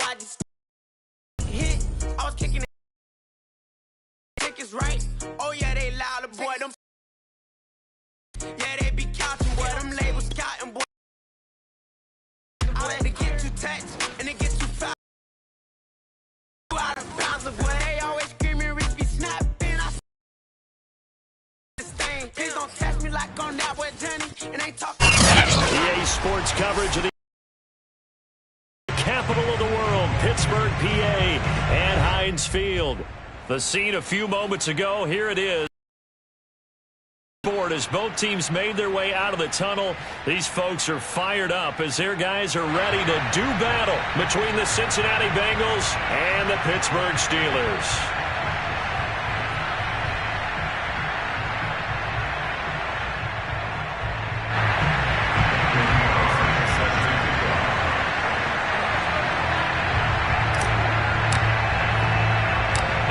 I just hit. I was kicking the tickets right. Oh yeah, they loud, boy. Them yeah, they be counting, boy. Them labels counting, boy. I let it get too touch and it get too foul. Out of bounds, boy. They always screaming, Rich be snapping. I this thing. Please don't test me like on that boy Johnny. And ain't talking. EA Sports coverage of the capital of the world, Pittsburgh, PA, and Heinz Field. The scene a few moments ago, here it is. As both teams made their way out of the tunnel, these folks are fired up as their guys are ready to do battle between the Cincinnati Bengals and the Pittsburgh Steelers.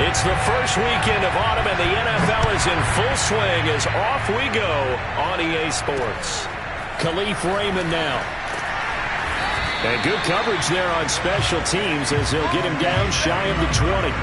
It's the first weekend of autumn, and the NFL is in full swing as off we go on EA Sports. Khalif Raymond now. And good coverage there on special teams as they'll get him down shy of the 20.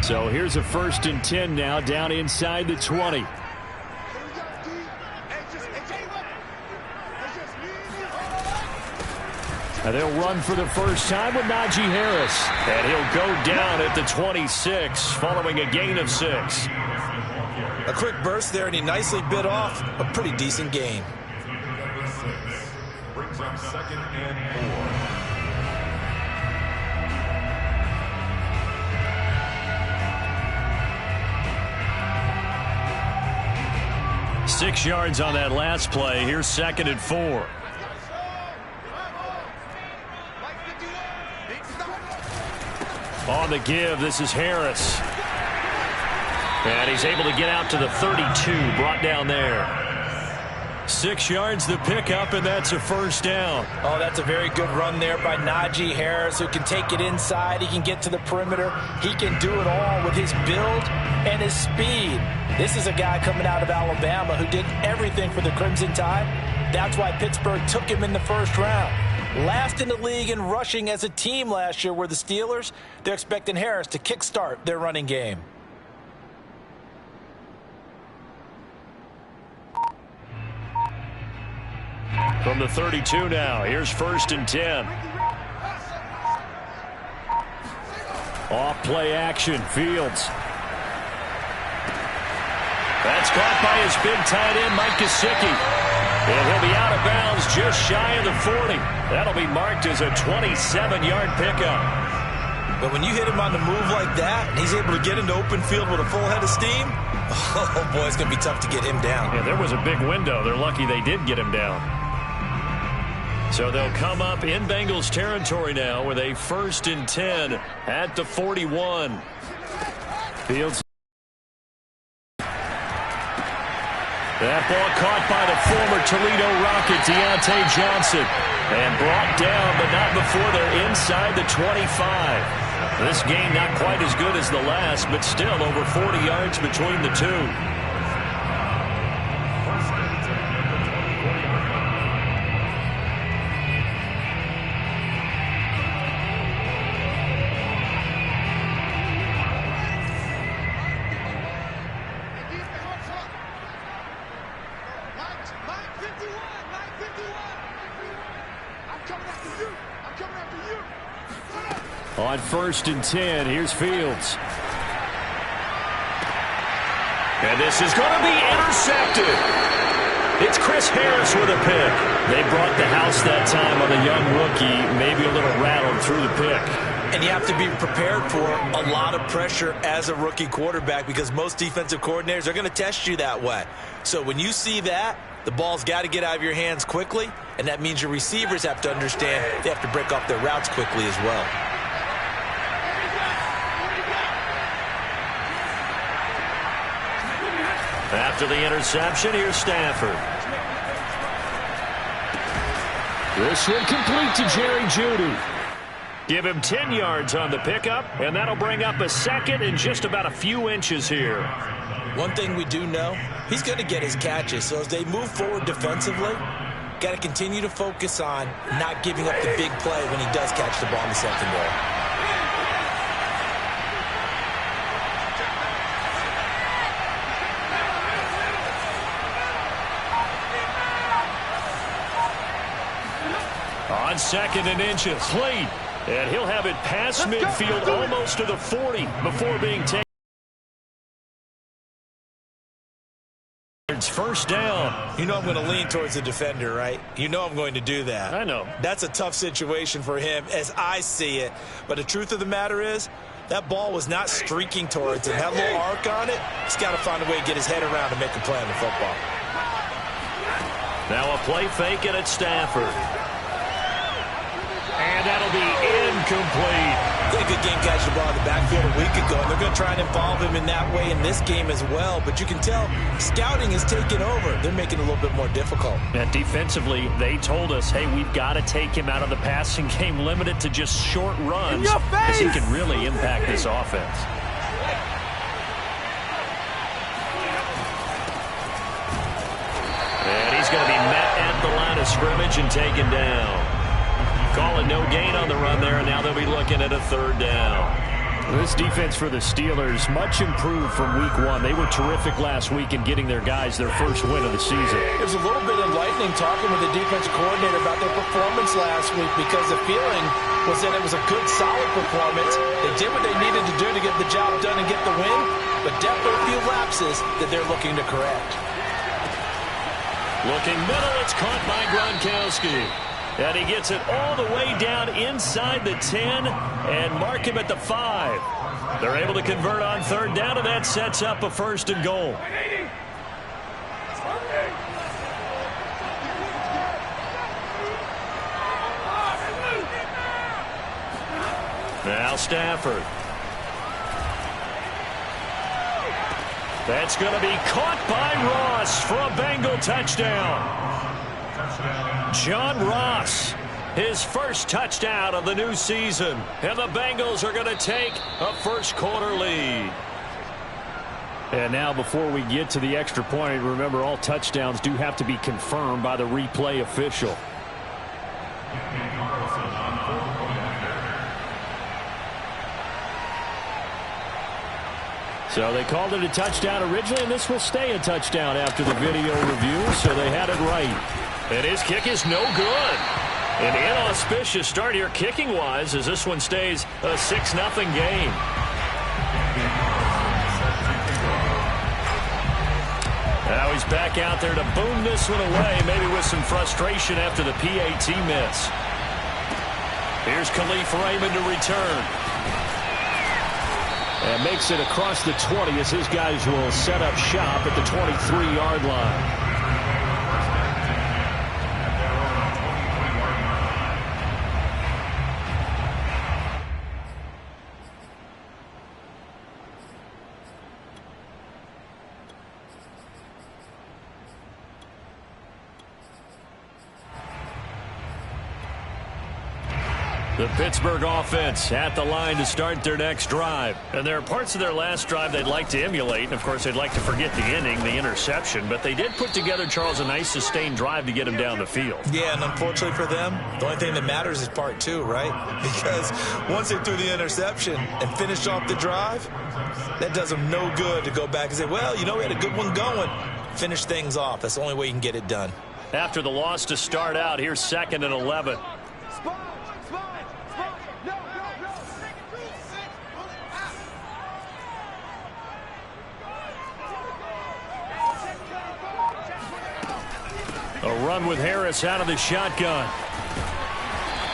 So here's a 1st and 10 now, down inside the 20. And they'll run for the first time with Najee Harris. And he'll go down at the 26 following a gain of 6. A quick burst there, and he nicely bit off a pretty decent gain. Brings up 2nd and 4. 6 yards on that last play. Here's 2nd and 4. On the give, this is Harris. And he's able to get out to the 32, brought down there. 6 yards the pickup, and that's a 1st down. Oh, that's a very good run there by Najee Harris, who can take it inside. He can get to the perimeter. He can do it all with his build and his speed. This is a guy coming out of Alabama who did everything for the Crimson Tide. That's why Pittsburgh took him in the 1st round. Last in the league in rushing as a team last year were the Steelers. They're expecting Harris to kickstart their running game. From the 32 now, here's 1st and 10. Off play action, Fields. That's caught by his big tight end, Mike Gesicki. And he'll be out of bounds just shy of the 40. That'll be marked as a 27-yard pickup. But when you hit him on the move like that, and he's able to get into open field with a full head of steam, oh boy, it's going to be tough to get him down. Yeah, there was a big window. They're lucky they did get him down. So they'll come up in Bengals territory now with a 1st and 10 at the 41. Fields. That ball caught by the former Toledo Rocket, Deontay Johnson. And brought down, but not before they're inside the 25. This game not quite as good as the last, but still over 40 yards between the two. On 1st and 10, here's Fields. And this is going to be intercepted. It's Chris Harris with a pick. They brought the house that time on the young rookie, maybe a little rattled through the pick. And you have to be prepared for a lot of pressure as a rookie quarterback because most defensive coordinators are going to test you that way. So when you see that, the ball's got to get out of your hands quickly, and that means your receivers have to understand they have to break off their routes quickly as well. After the interception, here's Stafford. This one complete to Jerry Jeudy. Give him 10 yards on the pickup, and that'll bring up a second in just about a few inches here. One thing we do know, he's going to get his catches. So as they move forward defensively, got to continue to focus on not giving up the big play when he does catch the ball in the secondary. On second and inches, played. And he'll have it past midfield almost to the 40 before being taken. It's first down. You know I'm going to lean towards the defender, right? You know I'm going to do that. I know. That's a tough situation for him as I see it. But the truth of the matter is, that ball was not streaking towards him. Had a little arc on it. He's got to find a way to get his head around and make a play on the football. Now a play fake it at Stafford. And that'll be incomplete. Did a good game catching the ball in the backfield a week ago, and they're going to try and involve him in that way in this game as well. But you can tell scouting is taking over. They're making it a little bit more difficult. And defensively, they told us, hey, we've got to take him out of the passing game, limited to just short runs, because he can really impact this offense. And he's going to be met at the line of scrimmage and taken down. Calling no gain on the run there, and now they'll be looking at a third down. This defense for the Steelers, much improved from week one. They were terrific last week in getting their guys their first win of the season. It was a little bit enlightening talking with the defensive coordinator about their performance last week, because the feeling was that it was a good, solid performance. They did what they needed to do to get the job done and get the win, but definitely a few lapses that they're looking to correct. Looking middle, it's caught by Gronkowski. And he gets it all the way down inside the 10 and mark him at the 5. They're able to convert on third down, and that sets up a first and goal. Now Stafford. That's going to be caught by Ross for a Bengal touchdown. John Ross, his first touchdown of the new season. And the Bengals are going to take a first quarter lead. And now before we get to the extra point, remember all touchdowns do have to be confirmed by the replay official. So they called it a touchdown originally, and this will stay a touchdown after the video review, so they had it right. And his kick is no good. An inauspicious start here kicking-wise as this one stays a 6-0 game. Now he's back out there to boom this one away, maybe with some frustration after the PAT miss. Here's Khalif Raymond to return. And makes it across the 20 as his guys will set up shop at the 23-yard line. The Pittsburgh offense at the line to start their next drive. And there are parts of their last drive they'd like to emulate. And, of course, they'd like to forget the inning, the interception. But they did put together, Charles, a nice sustained drive to get him down the field. Yeah, and unfortunately for them, the only thing that matters is part two, right? Because once they threw the interception and finished off the drive, that does them no good to go back and say, well, you know, we had a good one going. Finish things off. That's the only way you can get it done. After the loss to start out, here's 2nd and 11. A run with Harris out of the shotgun.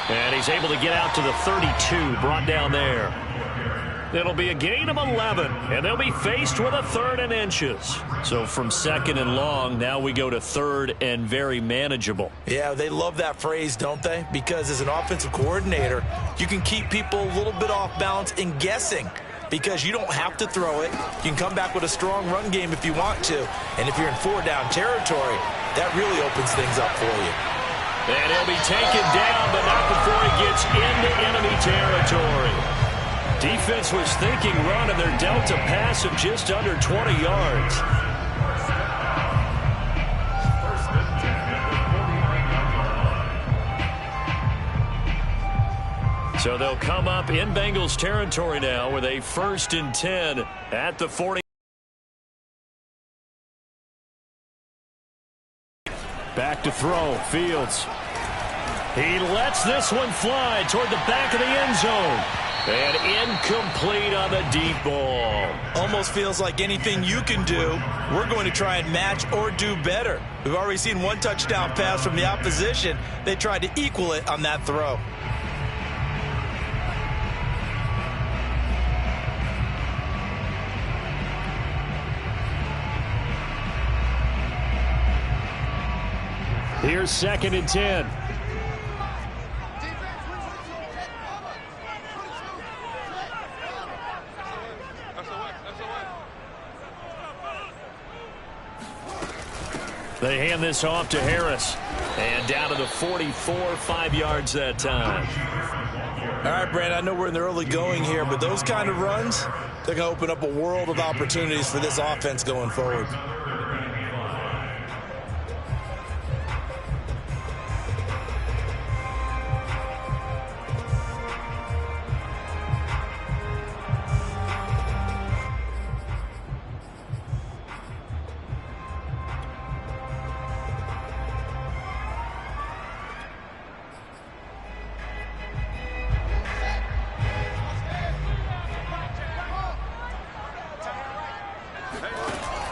And he's able to get out to the 32, brought down there. It'll be a gain of 11, and they'll be faced with a 3rd and inches. So from 2nd and long, now we go to 3rd and very manageable. Yeah, they love that phrase, don't they? Because as an offensive coordinator, you can keep people a little bit off balance and guessing. because you don't have to throw it. You can come back with a strong run game if you want to. And if you're in 4-down territory, that really opens things up for you. And he'll be taken down, but not before he gets into enemy territory. Defense was thinking run, and they're dealt a pass of just under 20 yards. So they'll come up in Bengals territory now with a 1st and 10 at the 40. Back to throw, Fields. He lets this one fly toward the back of the end zone. And incomplete on the deep ball. Almost feels like anything you can do, we're going to try and match or do better. We've already seen one touchdown pass from the opposition. They tried to equal it on that throw. Here's 2nd and 10. They hand this off to Harris. And down to the 44, 5 yards that time. All right, Brandon, I know we're in the early going here, but those kind of runs, they're going to open up a world of opportunities for this offense going forward.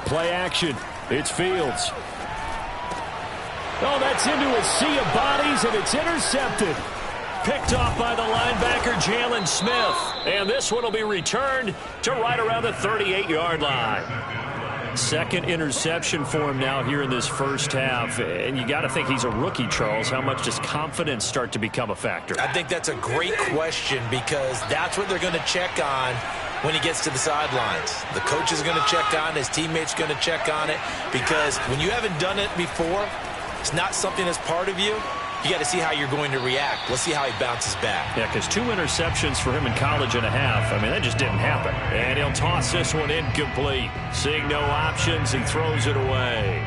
Play action. It's Fields. Oh, that's into a sea of bodies, and it's intercepted. Picked off by the linebacker, Jalen Smith. And this one will be returned to right around the 38-yard line. 2nd interception for him now here in this first half. And you got to think he's a rookie, Charles. How much does confidence start to become a factor? I think that's a great question because that's what they're going to check on when he gets to the sidelines. The coach is going to check on it. His teammates going to check on it because when you haven't done it before, it's not something that's part of you. You got to see how you're going to react. Let's see how he bounces back. Yeah, because 2 interceptions for him in college and a half. I mean, that just didn't happen. And he'll toss this one incomplete. Seeing no options, he throws it away.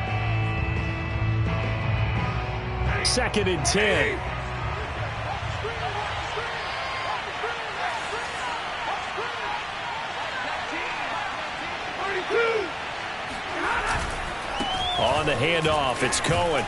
2nd and 10. On the handoff, it's Cohen.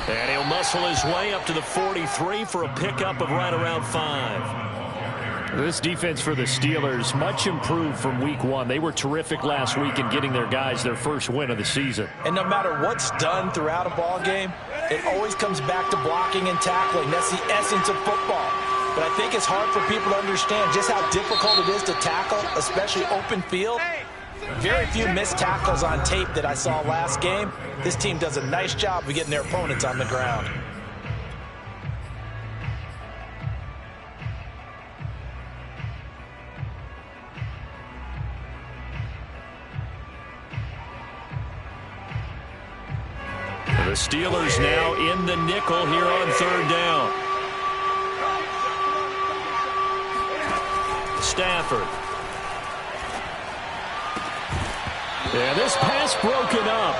And he'll muscle his way up to the 43 for a pickup of right around 5. This defense for the Steelers, much improved from week 1. They were terrific last week in getting their guys their first win of the season. And no matter what's done throughout a ball game, it always comes back to blocking and tackling. That's the essence of football. But I think it's hard for people to understand just how difficult it is to tackle, especially open field. Very few missed tackles on tape that I saw last game. This team does a nice job of getting their opponents on the ground. The Steelers now in the nickel here on 3rd down. Stafford. Yeah, this pass broken up.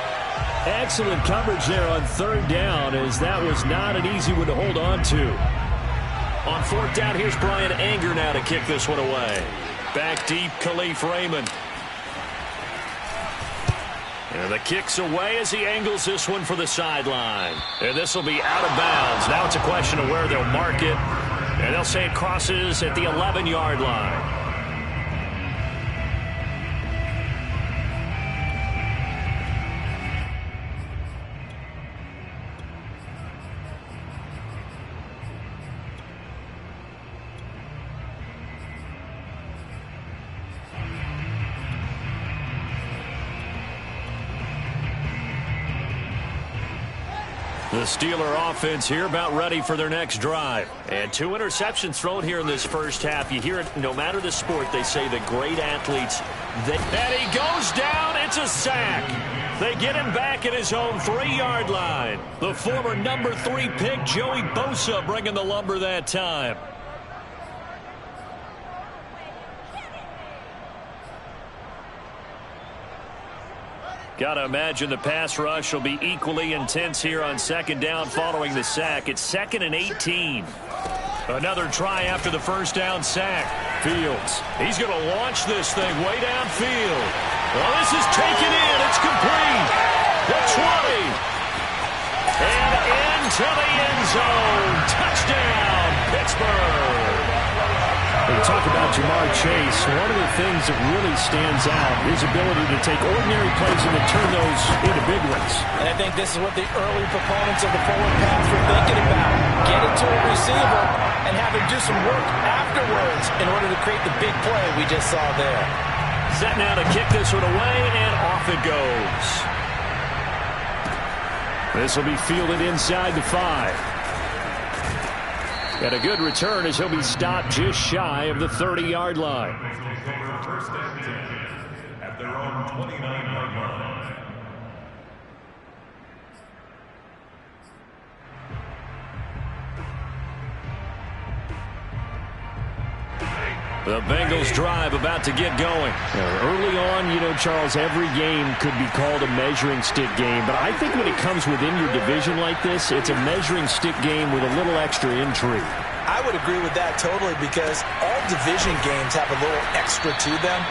Excellent coverage there on 3rd down, as that was not an easy one to hold on to. On 4th down, here's Brian Anger now to kick this one away. Back deep, Khalif Raymond. And the kick's away as he angles this one for the sideline. And this will be out of bounds. Now it's a question of where they'll mark it. And they'll say it crosses at the 11-yard line. The Steeler offense here about ready for their next drive. And 2 interceptions thrown here in this first half. You hear it no matter the sport. They say the great athletes. And he goes down. It's a sack. They get him back at his own 3-yard line. The former number 3 pick, Joey Bosa, bringing the lumber that time. Got to imagine the pass rush will be equally intense here on second down following the sack. It's 2nd and 18. Another try after the first down sack. Fields. He's going to launch this thing way downfield. Well, this is taken in. It's complete. The 20. And into the end zone. Touchdown, Pittsburgh. When you talk about Jamar Chase, one of the things that really stands out is his ability to take ordinary plays and to turn those into big ones. And I think this is what the early proponents of the forward pass were thinking about. Get it to a receiver and have him do some work afterwards in order to create the big play we just saw there. Set now to kick this one away, and off it goes. This will be fielded inside the 5. And a good return as he'll be stopped just shy of the 30-yard line. First and 10 at their own 29-yard line. The Bengals drive about to get going. Early on, you know, Charles, every game could be called a measuring stick game. But I think when it comes within your division like this, it's a measuring stick game with a little extra intrigue. I would agree with that totally because all division games have a little extra to them.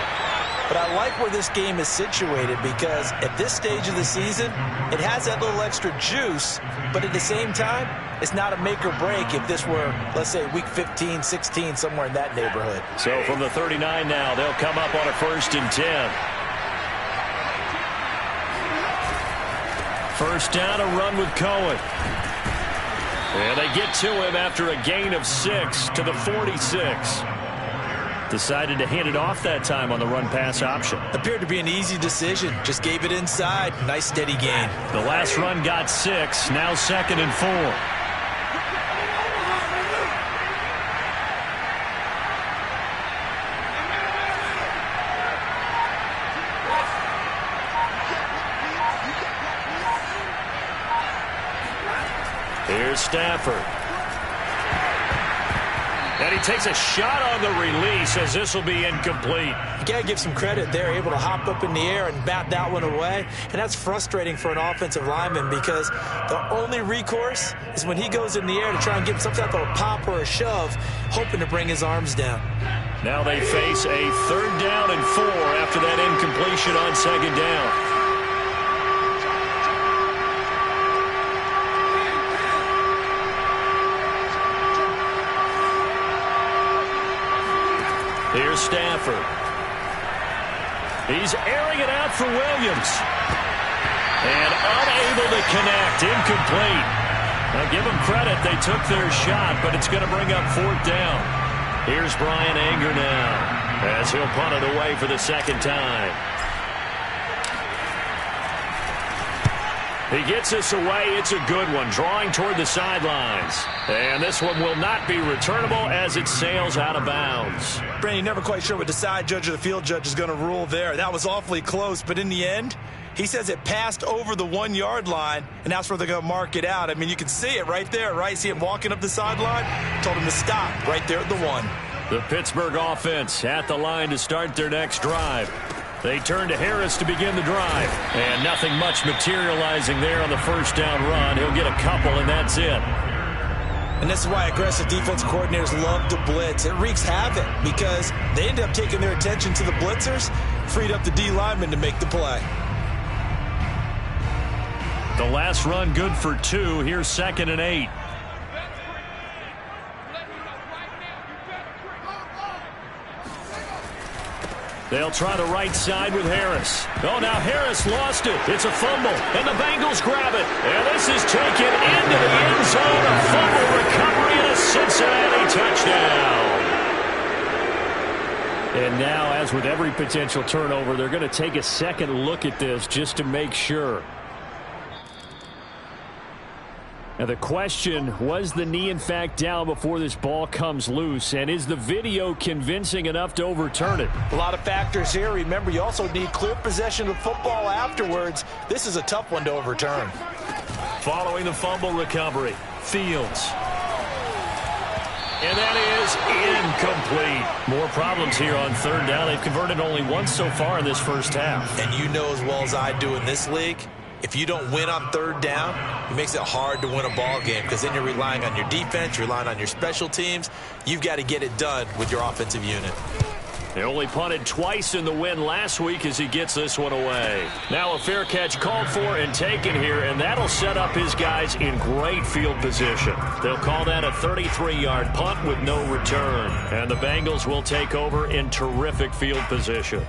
But I like where this game is situated because at this stage of the season, it has that little extra juice, but at the same time, it's not a make or break if this were, let's say, week 15, 16, somewhere in that neighborhood. So from the 39 now, they'll come up on a 1st and 10. First down, a run with Cohen. And they get to him after a gain of 6 to the 46. Decided to hand it off that time on the run-pass option. Appeared to be an easy decision. Just gave it inside. Nice steady gain. The last run got 6. Now 2nd and 4. Here's Stafford. And he takes a shot on the release as this will be incomplete. You got to give some credit. They're able to hop up in the air and bat that one away. And that's frustrating for an offensive lineman because the only recourse is when he goes in the air to try and get some type of a pop or a shove, hoping to bring his arms down. Now they face a 3rd down and 4 after that incompletion on 2nd down. Here's Stafford. He's airing it out for Williams. And unable to connect. Incomplete. Now give them credit. They took their shot, but it's going to bring up 4th down. Here's Brian Anger now as he'll punt it away for the 2nd time. He gets this away. It's a good one. Drawing toward the sidelines. And this one will not be returnable as it sails out of bounds. Brandon, you're never quite sure what the side judge or the field judge is going to rule there. That was awfully close, but in the end, he says it passed over the 1-yard line, and that's where they're going to mark it out. I mean, you can see it right there, right? See him walking up the sideline? Told him to stop right there at the 1. The Pittsburgh offense at the line to start their next drive. They turn to Harris to begin the drive. And nothing much materializing there on the first down run. He'll get a couple, and that's it. And this is why aggressive defense coordinators love to blitz. It wreaks havoc because they end up taking their attention to the blitzers, freed up the D lineman to make the play. The last run good for 2. Here's 2nd and 8. They'll try the right side with Harris. Oh, now Harris lost it. It's a fumble, and the Bengals grab it. And this is taken into the end zone. A fumble recovery and a Cincinnati touchdown. And now, as with every potential turnover, they're going to take a second look at this just to make sure. Now the question, was the knee in fact down before this ball comes loose? And is the video convincing enough to overturn it? A lot of factors here. Remember, you also need clear possession of football afterwards. This is a tough one to overturn. Following the fumble recovery, Fields. And that is incomplete. More problems here on third down. They've converted only once so far in this first half. And you know as well as I do in this league, if you don't win on third down, it makes it hard to win a ball game because then you're relying on your defense, you're relying on your special teams. You've got to get it done with your offensive unit. They only punted twice in the win last week as he gets this one away. Now a fair catch called for and taken here, and that'll set up his guys in great field position. They'll call that a 33-yard punt with no return. And the Bengals will take over in terrific field position.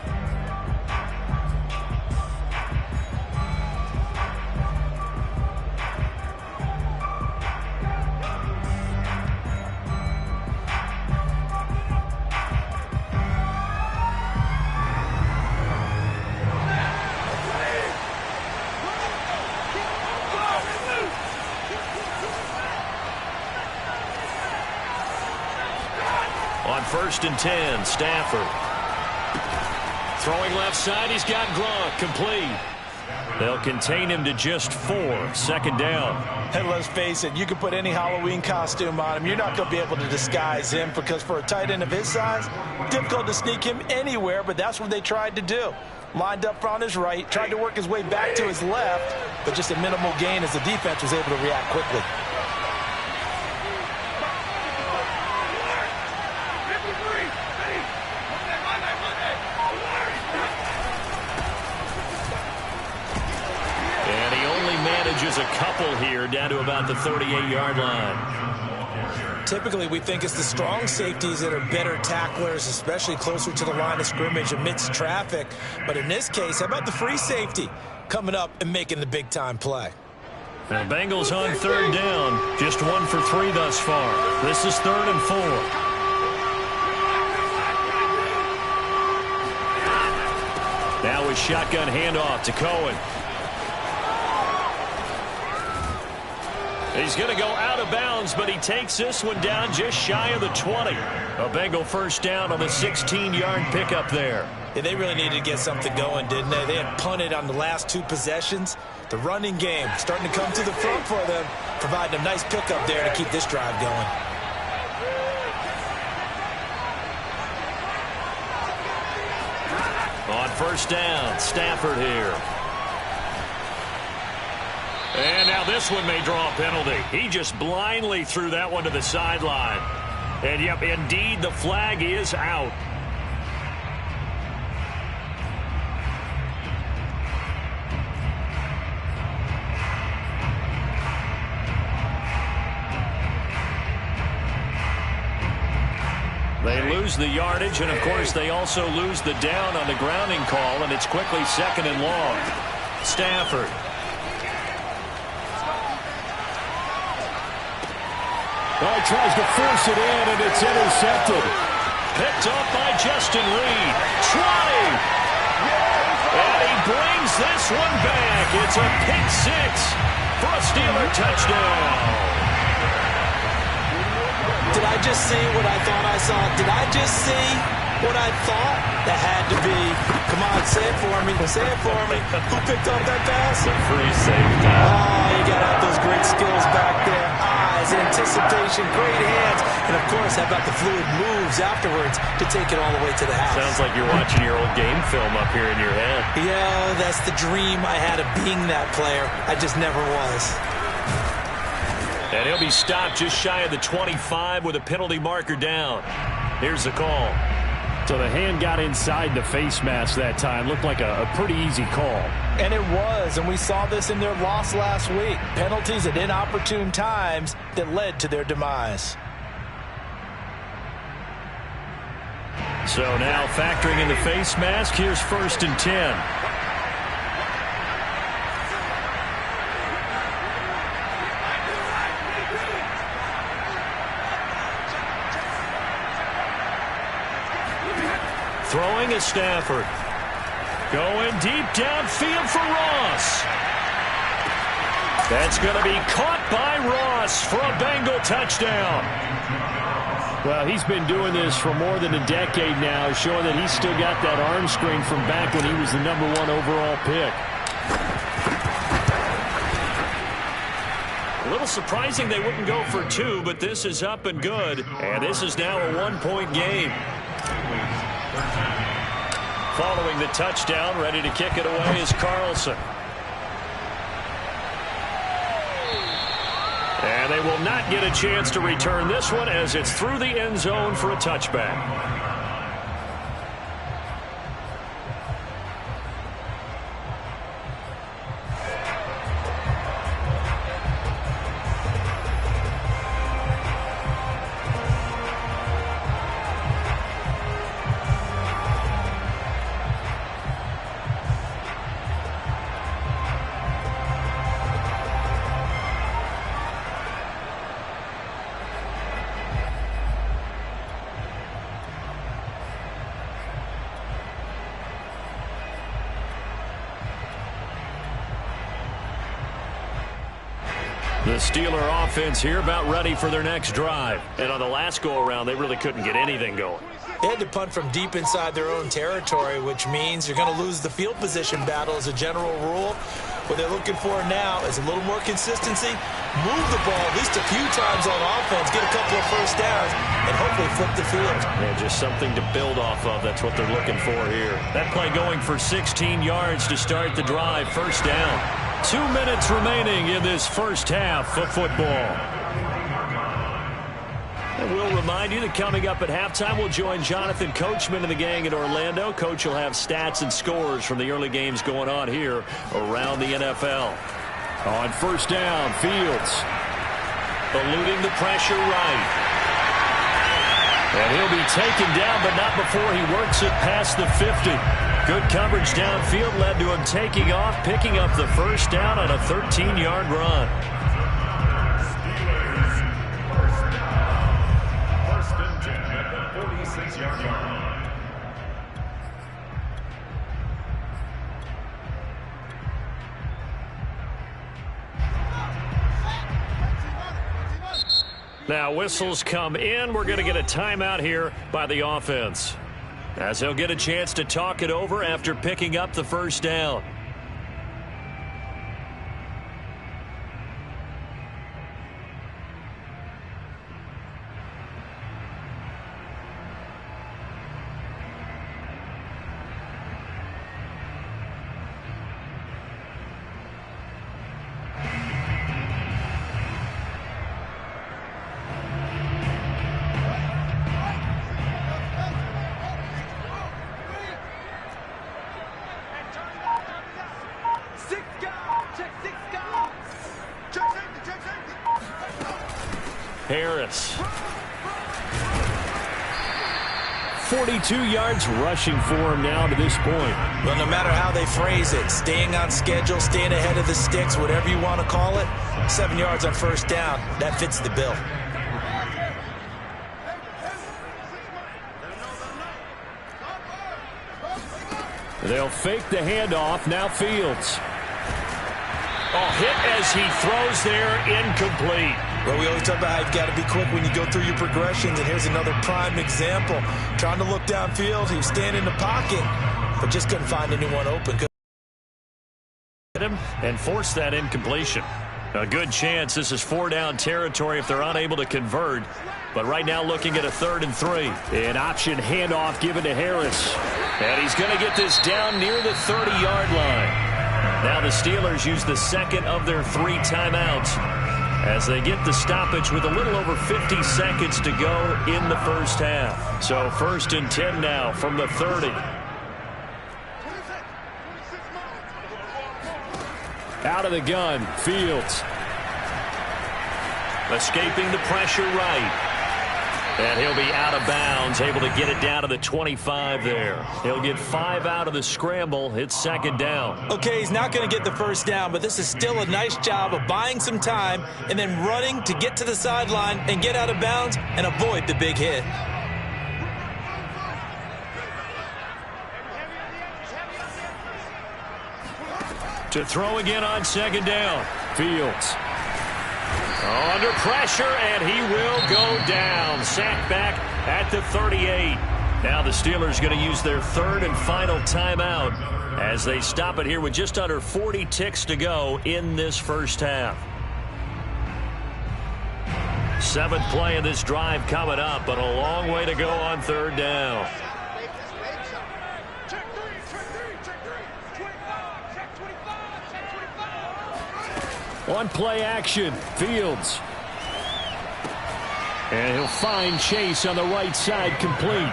On 1st and 10, Stafford. Throwing left side, he's got Gronk, complete. They'll contain him to just 4, 2nd down. And let's face it, you can put any Halloween costume on him. You're not going to be able to disguise him because for a tight end of his size, difficult to sneak him anywhere, but that's what they tried to do. Lined up on his right, tried to work his way back to his left, but just a minimal gain as the defense was able to react quickly. A couple here down to about the 38-yard line. Typically, we think it's the strong safeties that are better tacklers, especially closer to the line of scrimmage amidst traffic. But in this case, how about the free safety coming up and making the big-time play? The Bengals on 3rd down, just 1 for 3 thus far. This is 3rd and 4. Now a shotgun handoff to Cohen. He's going to go out of bounds, but he takes this one down just shy of the 20. A Bengal first down on the 16-yard pickup there. Yeah, they really needed to get something going, didn't they? They had punted on the last 2 possessions. The running game starting to come to the front for them, providing a nice pickup there to keep this drive going. On 1st down, Stafford here. And now this one may draw a penalty. He just blindly threw that one to the sideline. And, yep, indeed, the flag is out. They lose the yardage, and, of course, they also lose the down on the grounding call, and it's quickly 2nd and long. Stafford. Well, he tries to force it in, and it's intercepted. Picked up by Justin Reed. 20. And he brings this one back. It's a pick 6 for a Steeler touchdown. Did I just see what I thought I saw? Did I just see what I thought? That had to be. Come on, say it for me. Say it for me. Who picked up that pass? The free safety. Oh, you got to have those great skills back there. Eyes, anticipation, great hands. And, of course, how about the fluid moves afterwards to take it all the way to the house? Sounds like you're watching your old game film up here in your head. Yeah, that's the dream I had of being that player. I just never was. And he'll be stopped just shy of the 25 with a penalty marker down. Here's the call. So the hand got inside the face mask that time. Looked like a pretty easy call. And it was, and we saw this in their loss last week. Penalties at inopportune times that led to their demise. So now factoring in the face mask, here's 1st and 10. Throwing is Stafford. Going deep downfield for Ross. That's going to be caught by Ross for a Bengal touchdown. Well, he's been doing this for more than a decade now, showing that he's still got that arm strength from back when he was the #1 overall pick. A little surprising they wouldn't go for 2, but this is up and good. And this is now a 1-point game. Following the touchdown, ready to kick it away is Carlson. And they will not get a chance to return this one as it's through the end zone for a touchback. The Steeler offense here about ready for their next drive. And on the last go-around, they really couldn't get anything going. They had to punt from deep inside their own territory, which means you're going to lose the field position battle as a general rule. What they're looking for now is a little more consistency, move the ball at least a few times on offense, get a couple of first downs, and hopefully flip the field. Yeah, just something to build off of. That's what they're looking for here. That play going for 16 yards to start the drive. First down. 2 minutes remaining in this first half of football. And we'll remind you that coming up at halftime, we'll join Jonathan Coachman and the gang in Orlando. Coach will have stats and scores from the early games going on here around the NFL. On first down, Fields. Eluding the pressure right. And he'll be taken down, but not before he works it past the 50. Good coverage downfield led to him taking off, picking up the first down on a 13-yard run. First and 10 at the 46-yard line. Now whistles come in. We're going to get a timeout here by the offense, as he'll get a chance to talk it over after picking up the first down. Harris. 42 yards rushing for him now to this point. Well, no matter how they phrase it, staying on schedule, staying ahead of the sticks, whatever you want to call it, 7 yards on first down, that fits the bill. They'll fake the handoff. Now Fields. Oh, hit as he throws there, incomplete. Well, we always talk about how you've got to be quick when you go through your progressions, and here's another prime example. Trying to look downfield, he was standing in the pocket, but just couldn't find anyone open. Hit him and force that incompletion. A good chance this is 4-down territory if they're unable to convert. But right now looking at a 3rd and 3. An option handoff given to Harris. And he's going to get this down near the 30-yard line. Now the Steelers use the second of their 3 timeouts as they get the stoppage with a little over 50 seconds to go in the first half. So 1st and 10 now from the 30. Out of the gun, Fields. Escaping the pressure right. And he'll be out of bounds, able to get it down to the 25 there. He'll get 5 out of the scramble. It's 2nd down. Okay, he's not going to get the first down, but this is still a nice job of buying some time and then running to get to the sideline and get out of bounds and avoid the big hit. To throw again on 2nd down. Fields. Under pressure, and he will go down. Sacked back at the 38. Now the Steelers going to use their third and final timeout as they stop it here with just under 40 ticks to go in this first half. Seventh play of this drive coming up, but a long way to go on third down. On play action, Fields. And he'll find Chase on the right side, complete.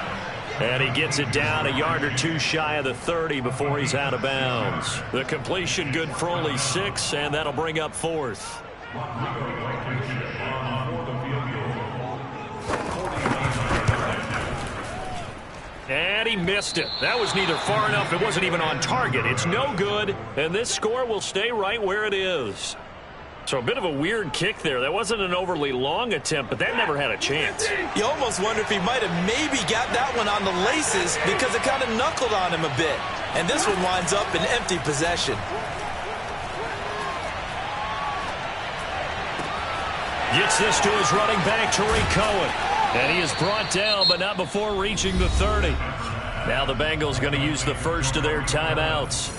And he gets it down a yard or two shy of the 30 before he's out of bounds. The completion good for only 6, and that'll bring up fourth. And he missed it. That was neither far enough. It wasn't even on target. It's no good, and this score will stay right where it is. So a bit of a weird kick there. That wasn't an overly long attempt, but that never had a chance. You almost wonder if he might have maybe got that one on the laces because it kind of knuckled on him a bit. And this one winds up in empty possession. Gets this to his running back, Tariq Cohen. And he is brought down, but not before reaching the 30. Now the Bengals going to use the first of their timeouts,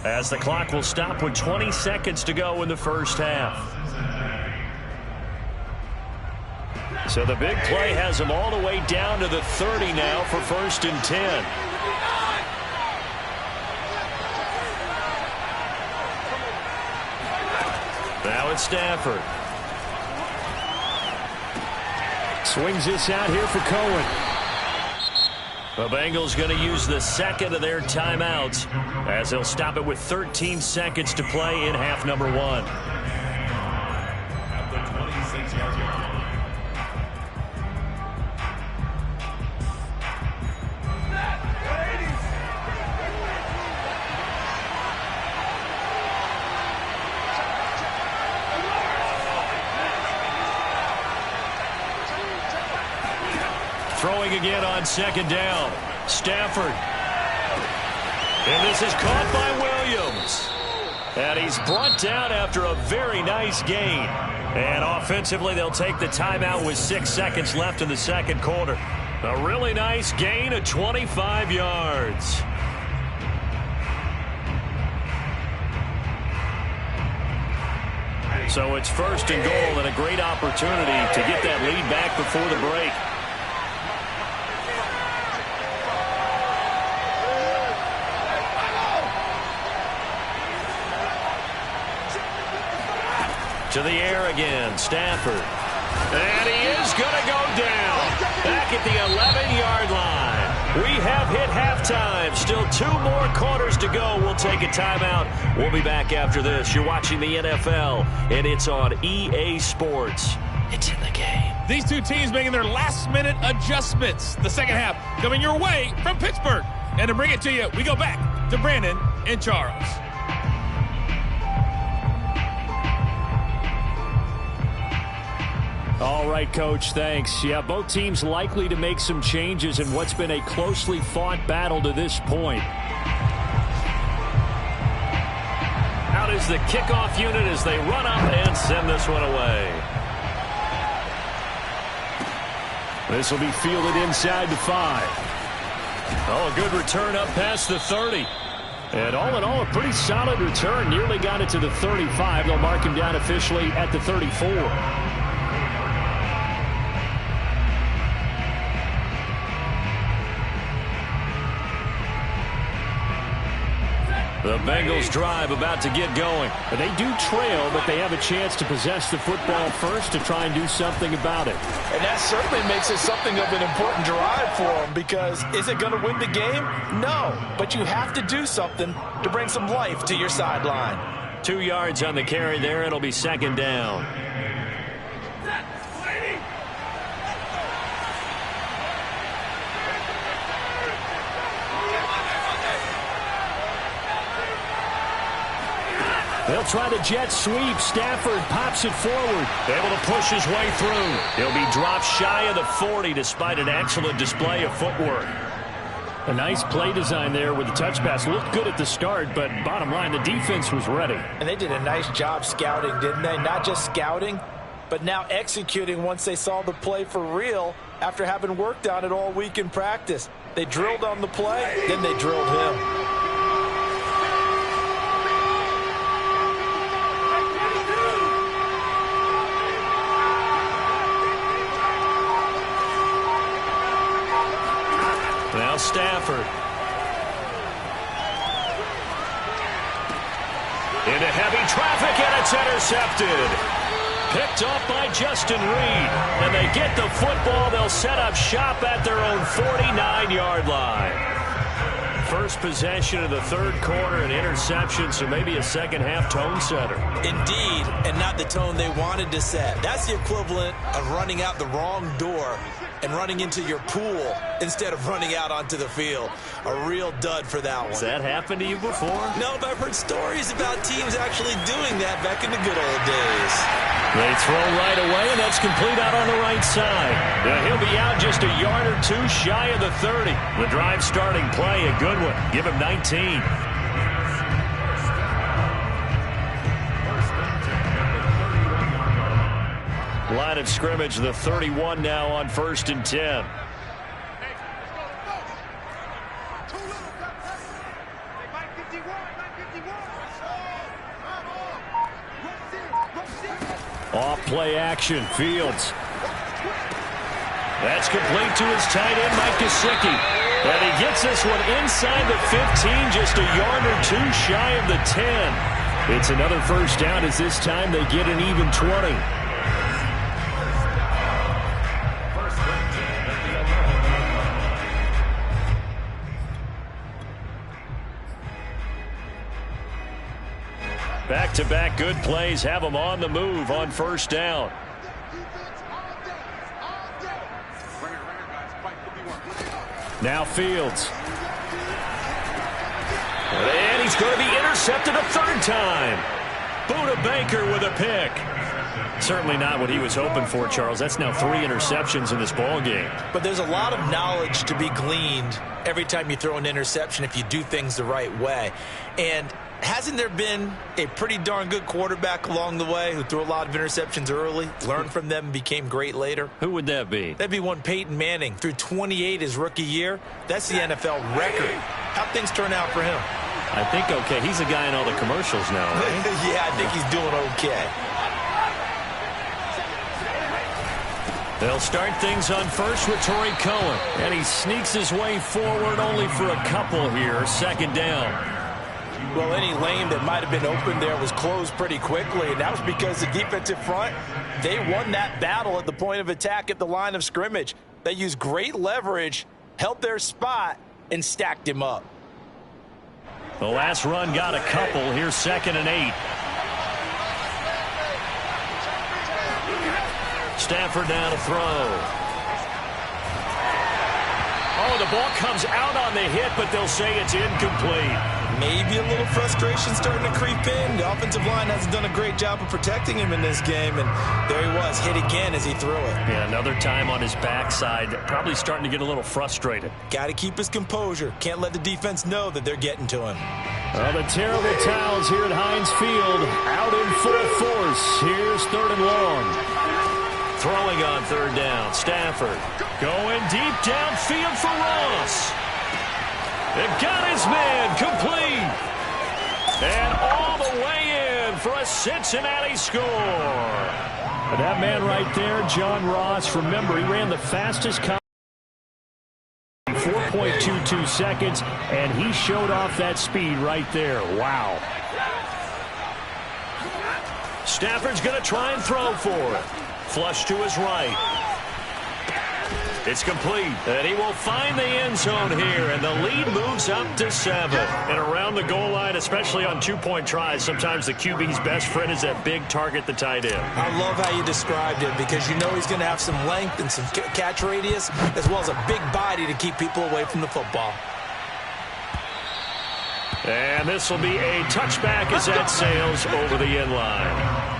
as the clock will stop with 20 seconds to go in the first half. So the big play has them all the way down to the 30 now for 1st and 10. Now it's Stafford. Swings this out here for Cohen. The Bengals going to use the second of their timeouts as they'll stop it with 13 seconds to play in half number 1. At the 26-yard line. Throwing again on second down. Stafford. And this is caught by Williams. And he's brought down after a very nice gain. And offensively, they'll take the timeout with 6 seconds left in the second quarter. A really nice gain of 25 yards. So it's 1st and goal and a great opportunity to get that lead back before the break. To the air again, Stafford. And he is going to go down. Back at the 11-yard line. We have hit halftime. Still 2 more quarters to go. We'll take a timeout. We'll be back after this. You're watching the NFL, and it's on EA Sports. It's in the game. These two teams making their last-minute adjustments. The second half coming your way from Pittsburgh. And to bring it to you, we go back to Brandon and Charles. All right, Coach, thanks. Yeah, both teams likely to make some changes in what's been a closely fought battle to this point. Out is the kickoff unit as they run up and send this one away. This will be fielded inside the 5. Oh, a good return up past the 30. And all in all, a pretty solid return. Nearly got it to the 35. They'll mark him down officially at the 34. The Bengals drive about to get going. They do trail, but they have a chance to possess the football first to try and do something about it. And that certainly makes it something of an important drive for them, because is it going to win the game? No, but you have to do something to bring some life to your sideline. 2 yards on the carry there. It'll be second down. They'll try the jet sweep. Stafford pops it forward. Able to push his way through. He'll be dropped shy of the 40 despite an excellent display of footwork. A nice play design there with the touch pass. Looked good at the start, but bottom line, the defense was ready. And they did a nice job scouting, didn't they? Not just scouting, but now executing once they saw the play for real after having worked on it all week in practice. They drilled on the play, then they drilled him. Now Stafford. Into heavy traffic, and it's intercepted. Picked off by Justin Reed. And they get the football. They'll set up shop at their own 49-yard line. First possession of the third quarter, an interception, so maybe a second-half tone setter. Indeed, and not the tone they wanted to set. That's the equivalent of running out the wrong door and running into your pool instead of running out onto the field. A real dud for that one. Has that happened to you before? No, but I've heard stories about teams actually doing that back in the good old days. They throw right away, and that's complete out on the right side. He'll be out just a yard or two shy of the 30. The drive starting play, a good one. Give him 19. Line of scrimmage, the 31 now on 1st and 10. Off play action, Fields. That's complete to his tight end, Mike Gesicki. And he gets this one inside the 15, just a yard or two shy of the 10. It's another first down as this time they get an even 20. Back-to-back good plays have them on the move on first down. Now Fields. And he's going to be intercepted a third time. Buda Baker with a pick. Certainly not what he was hoping for, Charles. That's now 3 interceptions in this ball game. But there's a lot of knowledge to be gleaned every time you throw an interception if you do things the right way. And hasn't there been a pretty darn good quarterback along the way who threw a lot of interceptions early, learned from them, and became great later? Who would that be? That'd be one Peyton Manning. Threw 28 his rookie year. That's the NFL record. How'd things turn out for him? I think okay. He's a guy in all the commercials now, right? Yeah, I think he's doing okay. They'll start things on first with Torrey Cohen. And he sneaks his way forward only for a couple here. Second down. Well, any lane that might have been open there was closed pretty quickly, and that was because the defensive front, they won that battle at the point of attack at the line of scrimmage. They used great leverage, held their spot, and stacked him up. The last run got a couple. Here's 2nd and 8. Stafford now to throw. Oh, the ball comes out on the hit, but they'll say it's incomplete. Maybe a little frustration starting to creep in. The offensive line hasn't done a great job of protecting him in this game, and there he was, hit again as he threw it. Yeah, another time on his backside, probably starting to get a little frustrated. Got to keep his composure. Can't let the defense know that they're getting to him. Well, the terrible towels here at Heinz Field out in full force. Here's 3rd and long. Throwing on 3rd down, Stafford going deep downfield for Ross. They've got his man complete. And all the way in for a Cincinnati score. But that man right there, John Ross, remember, he ran the fastest 4.22 seconds, and he showed off that speed right there. Wow. Stafford's going to try and throw for it. Flush to his right. It's complete, and he will find the end zone here, and the lead moves up to 7. And around the goal line, especially on 2-point tries, sometimes the QB's best friend is that big target, the tight end. I love how you described it, because you know he's going to have some length and some catch radius, as well as a big body to keep people away from the football. And this will be a touchback as that sails over the end line.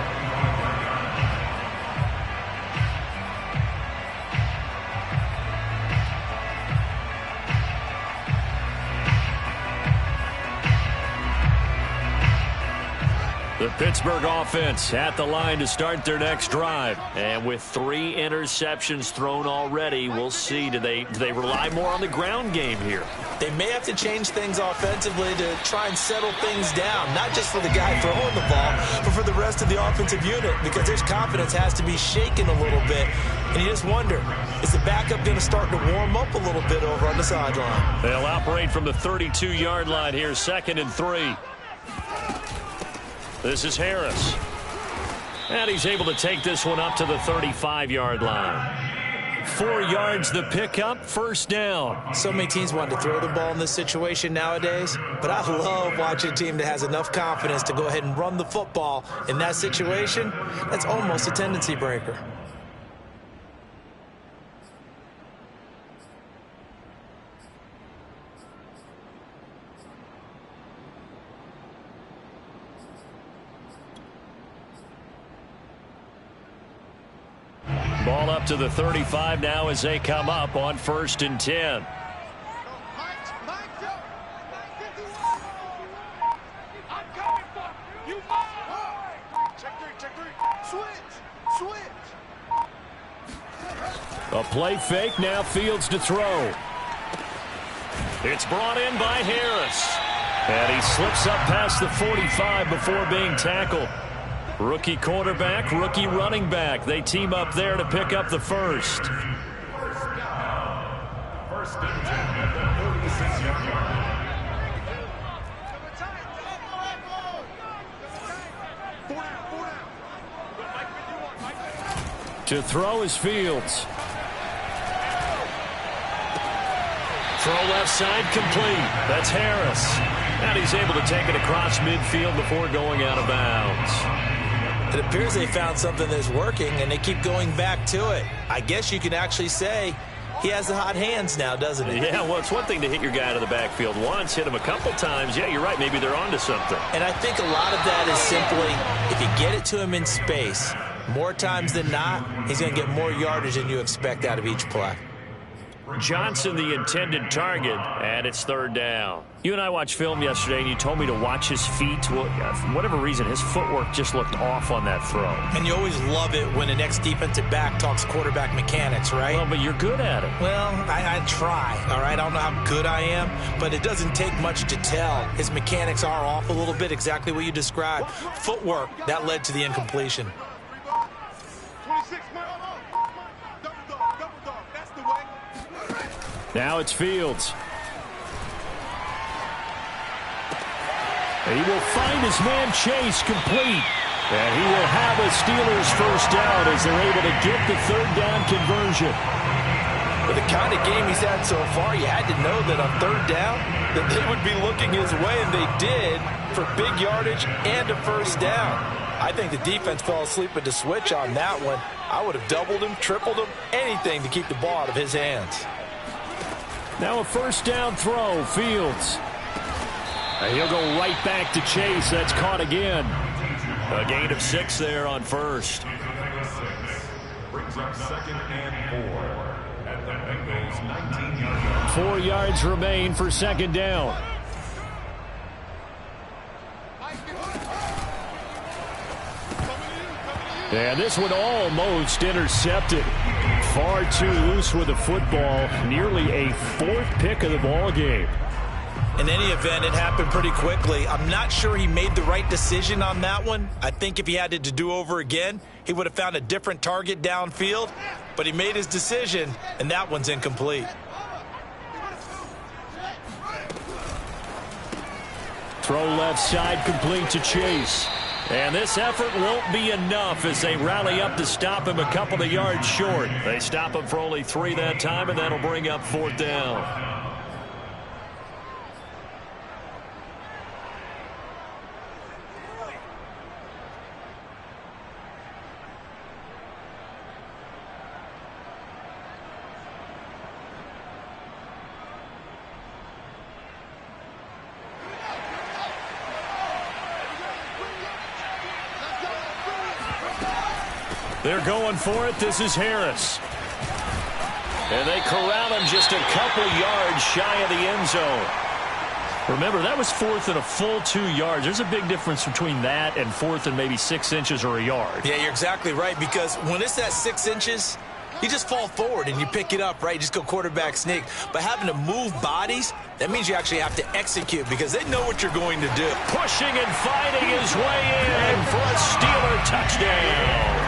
The Pittsburgh offense at the line to start their next drive. And with 3 interceptions thrown already, we'll see. Do they rely more on the ground game here? They may have to change things offensively to try and settle things down, not just for the guy throwing the ball, but for the rest of the offensive unit, because their confidence has to be shaken a little bit. And you just wonder, is the backup going to start to warm up a little bit over on the sideline? They'll operate from the 32-yard line here, 2nd and 3. This is Harris. And he's able to take this one up to the 35-yard line. 4 yards the pickup, 1st down. So many teams want to throw the ball in this situation nowadays, but I love watching a team that has enough confidence to go ahead and run the football. In that situation, that's almost a tendency breaker. Ball up to the 35 now as they come up on 1st and 10. A play fake, now Fields to throw. It's brought in by Harris. And he slips up past the 45 before being tackled. Rookie quarterback, rookie running back. They team up there to pick up the 1st. 1st and 10 at the 36-yard line. To throw is Fields. Throw left side complete. That's Harris. And he's able to take it across midfield before going out of bounds. It appears they found something that's working, and they keep going back to it. I guess you can actually say he has the hot hands now, doesn't he? Yeah, well, it's one thing to hit your guy out of the backfield once, hit him a couple times. Yeah, you're right. Maybe they're onto something. And I think a lot of that is simply if you get it to him in space, more times than not, he's going to get more yardage than you expect out of each play. Johnson the intended target, and it's 3rd down. You and I watched film yesterday, and you told me to watch his feet. Well, for whatever reason, his footwork just looked off on that throw. And you always love it when the next defensive back talks quarterback mechanics, right? Well, but you're good at it. Well, I try, all right? I don't know how good I am, but it doesn't take much to tell. His mechanics are off a little bit, exactly what you described. Footwork, that led to the incompletion. Now it's Fields. He will find his man Chase complete. And he will have a Steelers 1st down as they're able to get the 3rd down conversion. With the kind of game he's had so far, you had to know that on 3rd down that they would be looking his way, and they did, for big yardage and a 1st down. I think the defense fell asleep at the switch on that one. I would have doubled him, tripled him, anything to keep the ball out of his hands. Now a 1st down throw, Fields. And he'll go right back to Chase. That's caught again. A gain of 6 there on 1st. Brings up 2nd and 4 at the Bengals 19-yard line. 4 yards remain for 2nd down. And this one almost intercepted. Far too loose with the football. Nearly a 4th pick of the ball game. In any event, it happened pretty quickly. I'm not sure he made the right decision on that one. I think if he had it to do over again, he would have found a different target downfield. But he made his decision, and that one's incomplete. Throw left side complete to Chase. And this effort won't be enough as they rally up to stop him a couple of yards short. They stop him for only 3 that time, and that'll bring up 4th down. They're going for it. This is Harris. And they corral him just a couple yards shy of the end zone. Remember, that was fourth and a full 2 yards. There's a big difference between that and fourth and maybe 6 inches or a yard. Yeah, you're exactly right, because when it's at 6 inches, you just fall forward and you pick it up, right? You just go quarterback sneak. But having to move bodies, that means you actually have to execute because they know what you're going to do. Pushing and fighting his way in for a Steeler touchdown.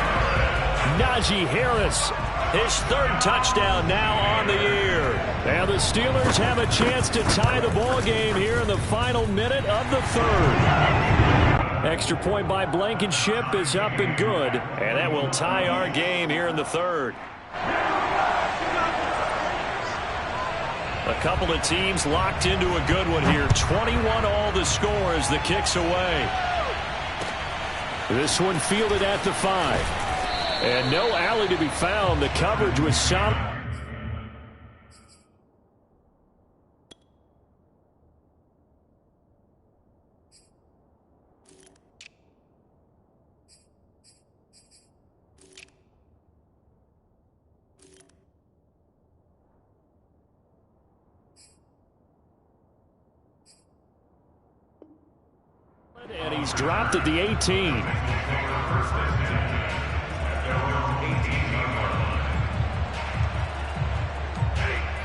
Najee Harris, his 3rd touchdown now on the year. And the Steelers have a chance to tie the ball game here in the final minute of the 3rd. Extra point by Blankenship is up and good. And that will tie our game here in the 3rd. A couple of teams locked into a good one here. 21 all the score as the kick's away. This one fielded at the 5. And no alley to be found. The coverage was solid. And he's dropped at the 18.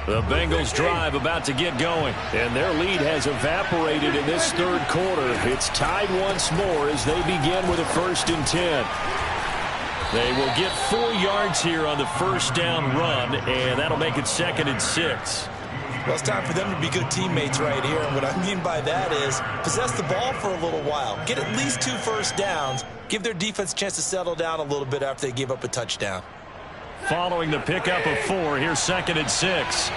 The Bengals drive about to get going, and their lead has evaporated in this 3rd quarter. It's tied once more as they begin with a 1st and 10. They will get 4 yards here on the 1st down run, and that'll make it 2nd and 6. Well, it's time for them to be good teammates right here. And what I mean by that is possess the ball for a little while. Get at least 2 first downs. Give their defense a chance to settle down a little bit after they give up a touchdown. Following the pickup of 4, here's 2nd and 6.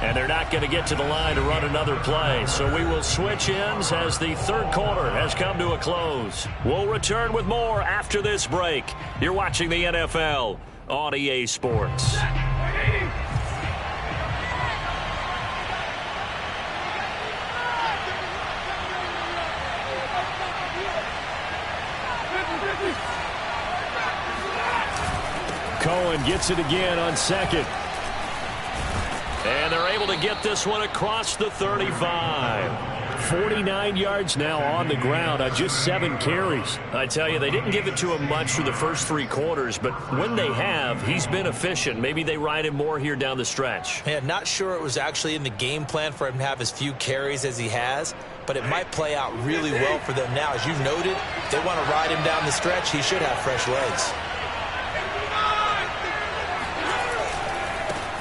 And they're not going to get to the line to run another play. So we will switch ends as the 3rd quarter has come to a close. We'll return with more after this break. You're watching the NFL on EA Sports. Cohen gets it again on 2nd. And they're able to get this one across the 35. 49 yards now on the ground on just 7 carries. I tell you, they didn't give it to him much through the first 3 quarters, but when they have, he's been efficient. Maybe they ride him more here down the stretch. Yeah, not sure it was actually in the game plan for him to have as few carries as he has, but it might play out really well for them now. As you've noted, if they want to ride him down the stretch, he should have fresh legs.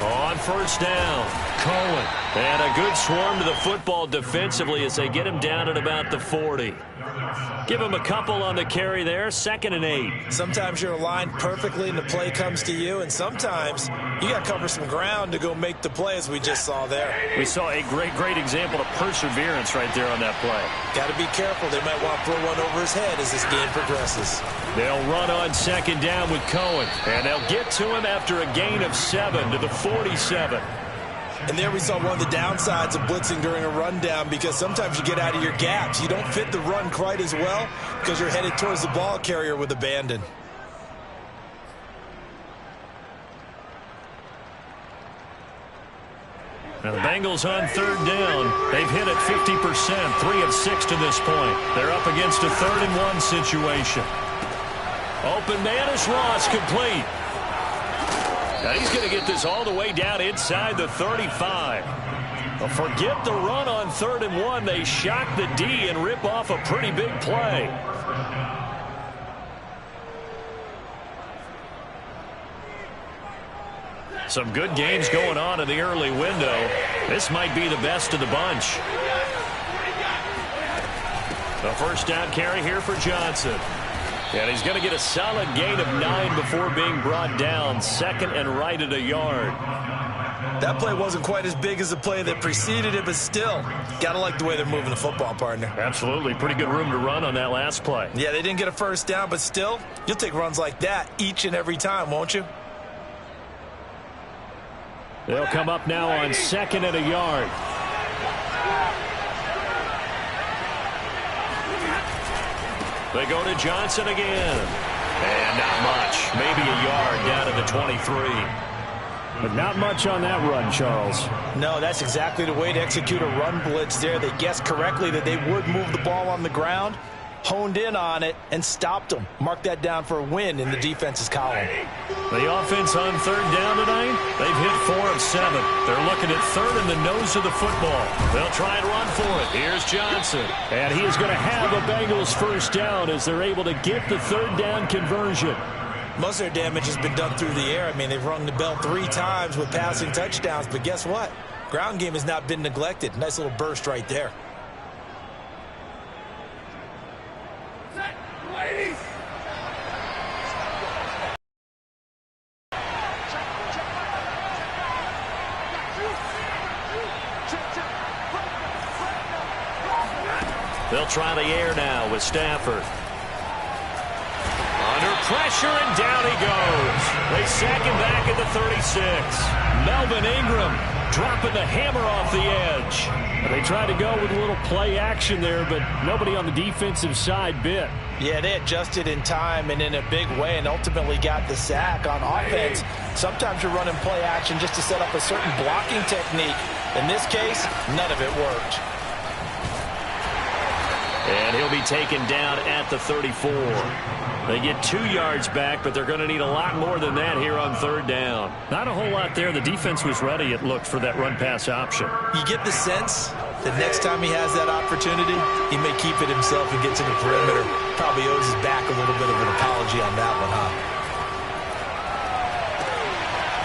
On 1st down, Cohen. And a good swarm to the football defensively as they get him down at about the 40. Give him a couple on the carry there, 2nd and 8. Sometimes you're aligned perfectly and the play comes to you, and sometimes you got to cover some ground to go make the play, as we just saw there. We saw a great example of perseverance right there on that play. Got to be careful. They might want to throw one over his head as this game progresses. They'll run on 2nd down with Cohen, and they'll get to him after a gain of 7 to the 47. And there we saw one of the downsides of blitzing during a rundown, because sometimes you get out of your gaps. You don't fit the run quite as well because you're headed towards the ball carrier with abandon. Now the Bengals on 3rd down. They've hit it 50%, 3 of 6 to this point. They're up against a 3rd and 1 situation. Open man is Ross, complete. Now he's going to get this all the way down inside the 35. But forget the run on 3rd and 1. They shock the D and rip off a pretty big play. Some good games going on in the early window. This might be the best of the bunch. The 1st down carry here for Johnson. And he's going to get a solid gain of 9 before being brought down. 2nd and right at a yard. That play wasn't quite as big as the play that preceded it, but still, got to like the way they're moving the football, partner. Absolutely. Pretty good room to run on that last play. Yeah, they didn't get a 1st down, but still, you'll take runs like that each and every time, won't you? They'll come up now on 2nd and a yard. They go to Johnson again. And not much. Maybe a yard down to the 23. But not much on that run, Charles. No, that's exactly the way to execute a run blitz there. They guessed correctly that they would move the ball on the ground, honed in on it, and stopped them. Mark that down for a win in the defense's column. The offense on third down tonight, they've hit 4 of 7. They're looking at third in the nose of the football. They'll try and run for it. Here's Johnson. And he is going to have a Bengals first down as they're able to get the third down conversion. Most of their damage has been done through the air. I mean, they've rung the bell 3 times with passing touchdowns, but guess what? Ground game has not been neglected. Nice little burst right there. They'll try the air now with Stafford. Under pressure, and down he goes. They sack him back at the 36. Melvin Ingram dropping the hammer off the edge. They tried to go with a little play action there, but nobody on the defensive side bit. Yeah, they adjusted in time and in a big way and ultimately got the sack. On offense, sometimes you're running play action just to set up a certain blocking technique. In this case, none of it worked. And he'll be taken down at the 34. They get 2 yards back, but they're going to need a lot more than that here on third down. Not a whole lot there. The defense was ready, it looked, for that run-pass option. You get the sense that next time he has that opportunity, he may keep it himself and get to the perimeter. Probably owes his back a little bit of an apology on that one, huh?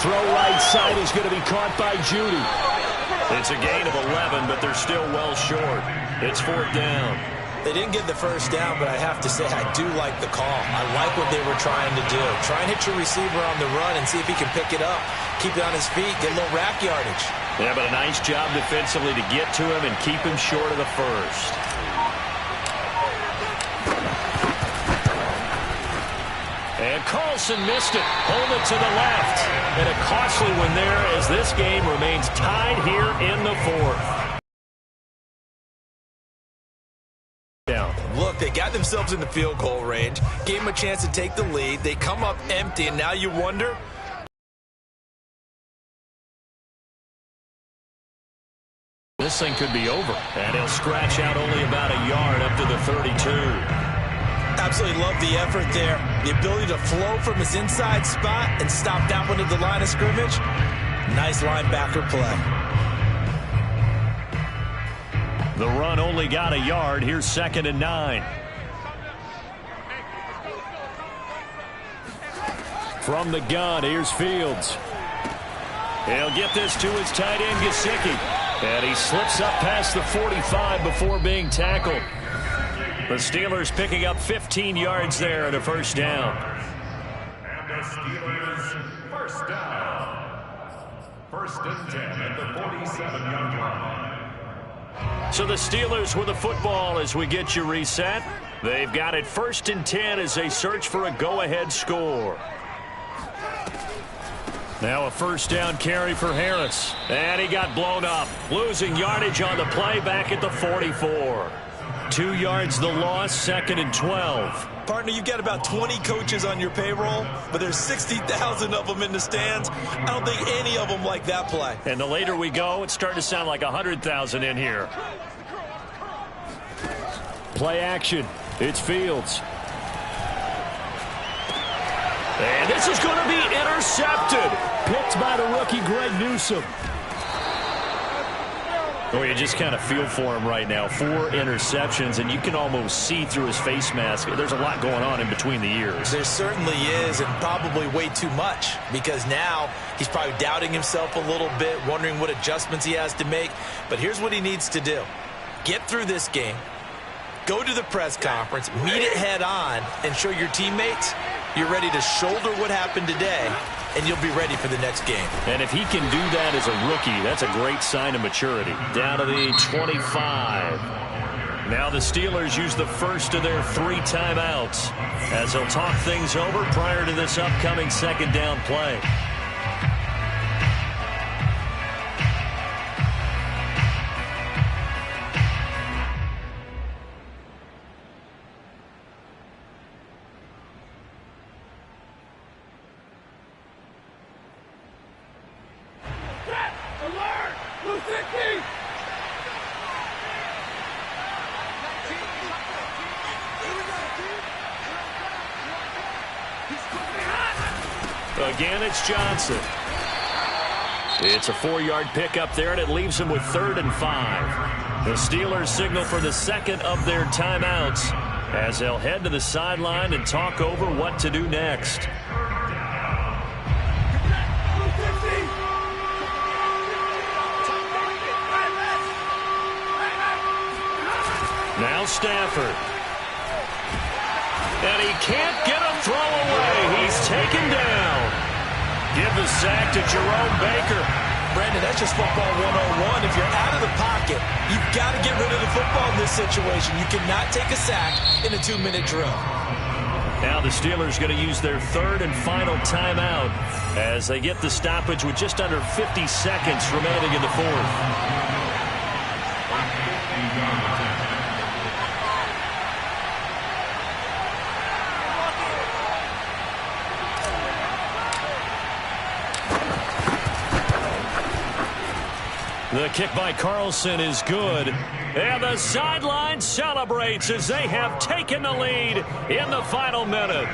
Throw right side is going to be caught by Judy. It's a gain of 11, but they're still well short. It's fourth down. They didn't get the first down, but I have to say I do like the call. I like what they were trying to do. Try and hit your receiver on the run and see if he can pick it up. Keep it on his feet, get a little rack yardage. Yeah, but a nice job defensively to get to him and keep him short of the first. And Carlson missed it. Hold it to the left. And a costly one there as this game remains tied here in the fourth. Look, they got themselves in the field goal range, gave them a chance to take the lead. They come up empty, and now you wonder, this thing could be over. And he'll scratch out only about a yard up to the 32. Absolutely love the effort there. The ability to flow from his inside spot and stop that one at the line of scrimmage. Nice linebacker play. The run only got a yard. Here's 2nd and 9. From the gun, here's Fields. He'll get this to his tight end, Gesicki. And he slips up past the 45 before being tackled. The Steelers picking up 15 yards there at a first down. And the Steelers first down. 1st and 10 at the 47-yard line. So the Steelers with the football as we get you reset. They've got it 1st and 10 as they search for a go-ahead score. Now a first down carry for Harris. And he got blown up. Losing yardage on the play back at the 44. 2 yards the loss, 2nd and 12. Partner, you've got about 20 coaches on your payroll, but there's 60,000 of them in the stands. I don't think any of them like that play. And the later we go, it's starting to sound like 100,000 in here. Play action. It's Fields. And this is going to be intercepted. Picked by the rookie Greg Newsome. Oh, you just kind of feel for him right now. 4 interceptions, and you can almost see through his face mask. There's a lot going on in between the ears. There certainly is, and probably way too much, because now he's probably doubting himself a little bit, wondering what adjustments he has to make. But here's what he needs to do. Get through this game, go to the press conference, meet it head on, and show your teammates you're ready to shoulder what happened today, and you'll be ready for the next game. And if he can do that as a rookie, that's a great sign of maturity. Down to the 25. Now the Steelers use the first of their 3 timeouts as they'll talk things over prior to this upcoming 2nd down play. Again, it's Johnson. It's a 4-yard pickup there, and it leaves him with 3rd and 5. The Steelers signal for the second of their timeouts as they'll head to the sideline and talk over what to do next. Now Stafford. And he can't get a throw away. He's taken down. Give the sack to Jerome Baker. Brandon, that's just football 101. If you're out of the pocket, you've got to get rid of the football in this situation. You cannot take a sack in a 2-minute drill. Now the Steelers going to use their 3rd and final timeout as they get the stoppage with just under 50 seconds remaining in the 4th. The kick by Carlson is good. And the sideline celebrates as they have taken the lead in the final minute.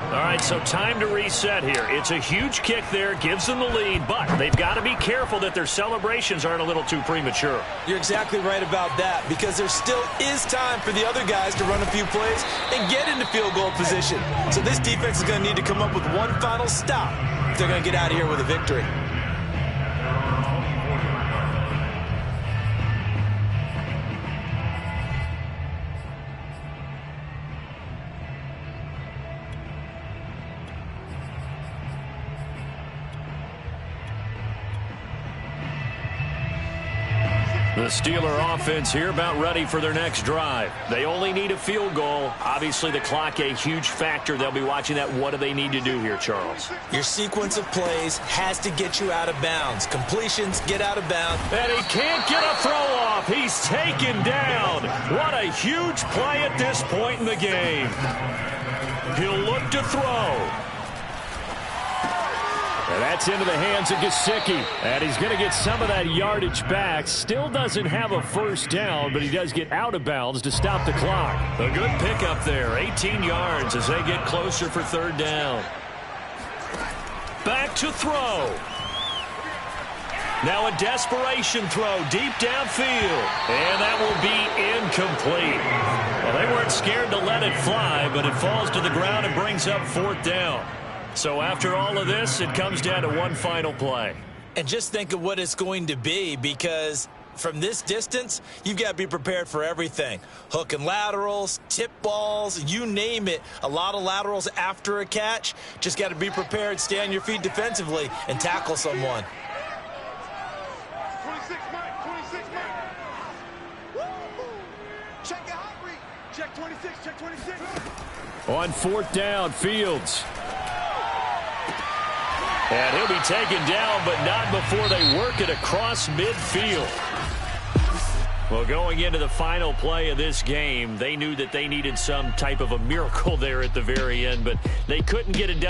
All right, so time to reset here. It's a huge kick there, gives them the lead, but they've got to be careful that their celebrations aren't a little too premature. You're exactly right about that, because there still is time for the other guys to run a few plays and get into field goal position. So this defense is going to need to come up with one final stop if they're going to get out of here with a victory. The Steeler offense here about ready for their next drive. They only need a field goal. Obviously, the clock a huge factor. They'll be watching that. What do they need to do here, Charles? Your sequence of plays has to get you out of bounds. Completions, get out of bounds. And he can't get a throw off. He's taken down. What a huge play at this point in the game. He'll look to throw. And that's into the hands of Gesicki. And he's going to get some of that yardage back. Still doesn't have a first down, but he does get out of bounds to stop the clock. A good pickup there. 18 yards as they get closer for 3rd down. Back to throw. Now a desperation throw deep downfield. And that will be incomplete. Well, they weren't scared to let it fly, but it falls to the ground and brings up 4th down. So after all of this, it comes down to one final play. And just think of what it's going to be, because from this distance, you've got to be prepared for everything. Hook and laterals, tip balls, you name it. A lot of laterals after a catch. Just got to be prepared, stay on your feet defensively, and tackle someone. 26, Mike. 26, Mike. Check your hot read. Check 26. Check 26. On 4th down, Fields. And he'll be taken down, but not before they work it across midfield. Well, going into the final play of this game, they knew that they needed some type of a miracle there at the very end, but they couldn't get it done.